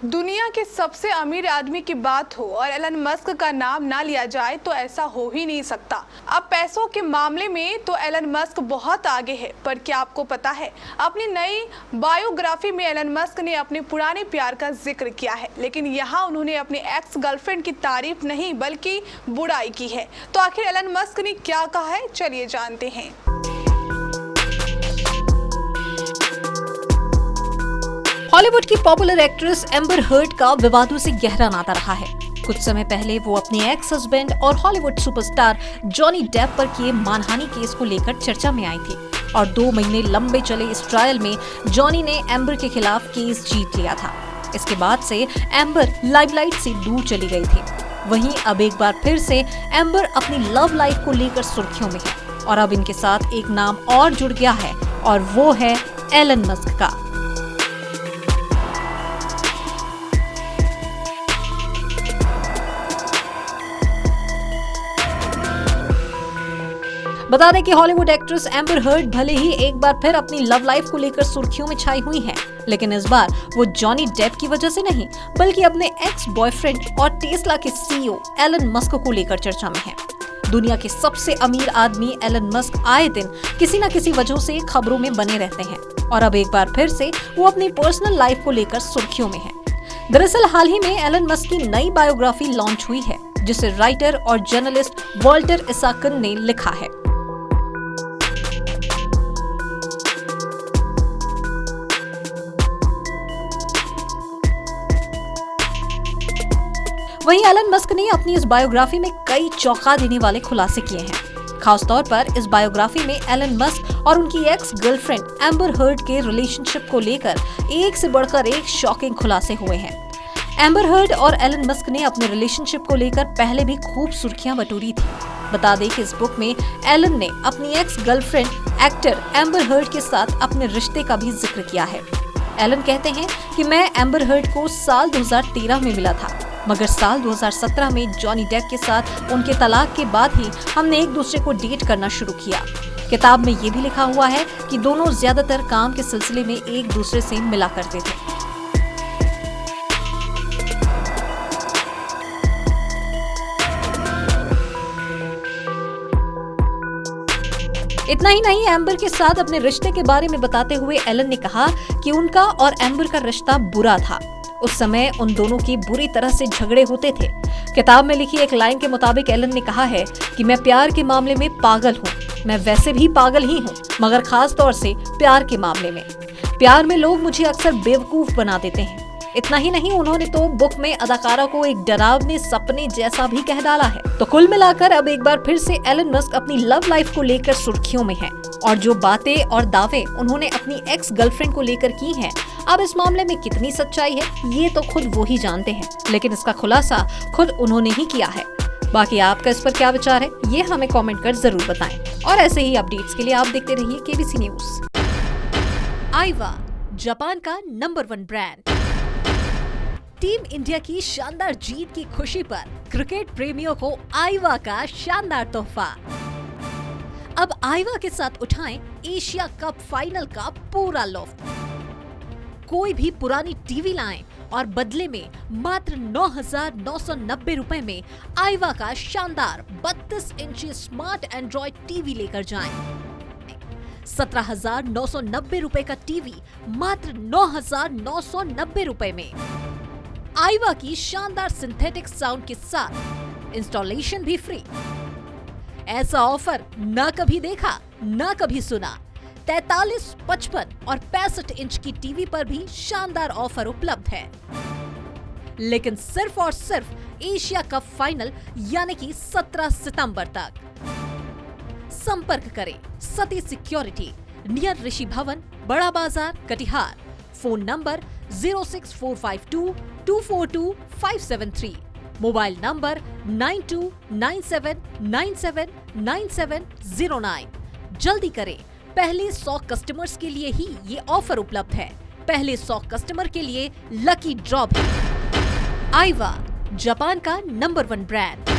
दुनिया के सबसे अमीर आदमी की बात हो और एलन मस्क का नाम ना लिया जाए तो ऐसा हो ही नहीं सकता। अब पैसों के मामले में तो एलन मस्क बहुत आगे है, पर क्या आपको पता है, अपनी नई बायोग्राफी में एलन मस्क ने अपने पुराने प्यार का जिक्र किया है, लेकिन यहाँ उन्होंने अपनी एक्स गर्लफ्रेंड की तारीफ नहीं बल्कि बुराई की है। तो आखिर एलन मस्क ने क्या कहा है, चलिए जानते हैं। हॉलीवुड की पॉपुलर एक्ट्रेस एम्बर हर्ड का विवादों से गहरा नाता रहा है। कुछ समय पहले वो अपने एक्स हस्बैंड और हॉलीवुड सुपरस्टार जॉनी डेप पर किए मानहानि केस को लेकर चर्चा में आई थी और 2 महीने लंबे चले इस ट्रायल में जॉनी ने एम्बर के खिलाफ केस जीत लिया था। इसके बाद से एम्बर लाइमलाइट से दूर चली गई थी। वहीं अब एक बार फिर से एम्बर अपनी लव लाइफ को लेकर सुर्खियों में है और अब इनके साथ एक नाम और जुड़ गया है और वो है एलन मस्क का। बता दें कि हॉलीवुड एक्ट्रेस एम्बर हर्ड भले ही एक बार फिर अपनी लव लाइफ को लेकर सुर्खियों में छाई हुई हैं, लेकिन इस बार वो जॉनी डेप की वजह से नहीं बल्कि अपने एक्स बॉयफ्रेंड और टेस्ला के सीईओ एलन मस्क को लेकर चर्चा में है। दुनिया के सबसे अमीर आदमी एलन मस्क आए दिन किसी न किसी वजह से खबरों में बने रहते हैं और अब एक बार फिर से वो अपनी पर्सनल लाइफ को लेकर सुर्खियों में है। दरअसल हाल ही में एलन मस्क की नई बायोग्राफी लॉन्च हुई है, जिसे राइटर और जर्नलिस्ट वॉल्टर इसाकन ने लिखा है। वहीं एलन मस्क ने अपनी इस बायोग्राफी में कई चौंका देने वाले खुलासे किए हैं। खासतौर पर इस बायोग्राफी में एलन मस्क और उनकी एक्स गर्लफ्रेंड एम्बर हर्ड के रिलेशनशिप को लेकर एक से बढ़कर एक शॉकिंग खुलासे हुए हैं। एम्बर हर्ड और एलन मस्क ने अपने रिलेशनशिप को लेकर पहले भी खूब सुर्खियां बटोरी थी। बता दें कि इस बुक में एलन ने अपनी ex girlfriend actor amber heard के साथ अपने रिश्ते का भी जिक्र किया है। एलन कहते हैं कि मैं एम्बर हर्ड को साल 2013 में मिला था, मगर साल 2017 में जॉनी डेप के साथ उनके तलाक के बाद ही हमने एक दूसरे को डेट करना शुरू किया। किताब में ये भी लिखा हुआ है कि दोनों ज्यादातर काम के सिलसिले में एक दूसरे से मिला करते थे। इतना ही नहीं, एम्बर के साथ अपने रिश्ते के बारे में बताते हुए एलन ने कहा कि उनका और एम्बर का रिश्ता बुरा था। उस समय उन दोनों की बुरी तरह से झगड़े होते थे। किताब में लिखी एक लाइन के मुताबिक एलन ने कहा है कि मैं प्यार के मामले में पागल हूँ। मैं वैसे भी पागल ही हूँ, मगर खास तौर से प्यार के मामले में। प्यार में लोग मुझे अक्सर बेवकूफ बना देते हैं। इतना ही नहीं, उन्होंने तो बुक में अदाकारा को एक डरावने सपने जैसा भी कह डाला है। तो कुल मिलाकर अब एक बार फिर से एलन मस्क अपनी लव लाइफ को लेकर सुर्खियों में है और जो बातें और दावे उन्होंने अपनी एक्स गर्लफ्रेंड को लेकर की हैं, अब इस मामले में कितनी सच्चाई है ये तो खुद वो ही जानते हैं, लेकिन इसका खुलासा खुद उन्होंने ही किया है। बाकी आपका इस पर क्या विचार है, ये हमें कमेंट कर जरूर बताएं और ऐसे ही अपडेट्स के लिए आप देखते रहिए केबीसी न्यूज। आईवा, जापान का नंबर 1 ब्रांड। टीम इंडिया की शानदार जीत की खुशी पर क्रिकेट प्रेमियों को आईवा का शानदार तोहफा। अब आईवा के साथ उठाएं एशिया कप फाइनल का पूरा लुत्फ। कोई भी पुरानी टीवी लाएं और बदले में मात्र 9,990 रुपए में आईवा का शानदार 32 इंची स्मार्ट एंड्रॉइड टीवी लेकर जाएं। 17,990 रुपए का टीवी मात्र 9,990 रुपए में। आईवा की शानदार सिंथेटिक साउंड के साथ इंस्टॉलेशन भी फ्री। ऐसा ऑफर ना कभी देखा ना कभी सुना। 43, 55 और 65 इंच की टीवी पर भी शानदार ऑफर उपलब्ध है, लेकिन सिर्फ और सिर्फ एशिया कप फाइनल यानी कि 17 सितंबर तक। संपर्क करें सती सिक्योरिटी, नियर ऋषि भवन, बड़ा बाजार, Katihar. Phone number 06452242573। Mobile number 9297979709। जल्दी करें, पहले 100 कस्टमर्स के लिए ही ये ऑफर उपलब्ध है। पहले 100 कस्टमर के लिए लकी ड्रॉ भी। आईवा, जापान का नंबर 1 ब्रांड।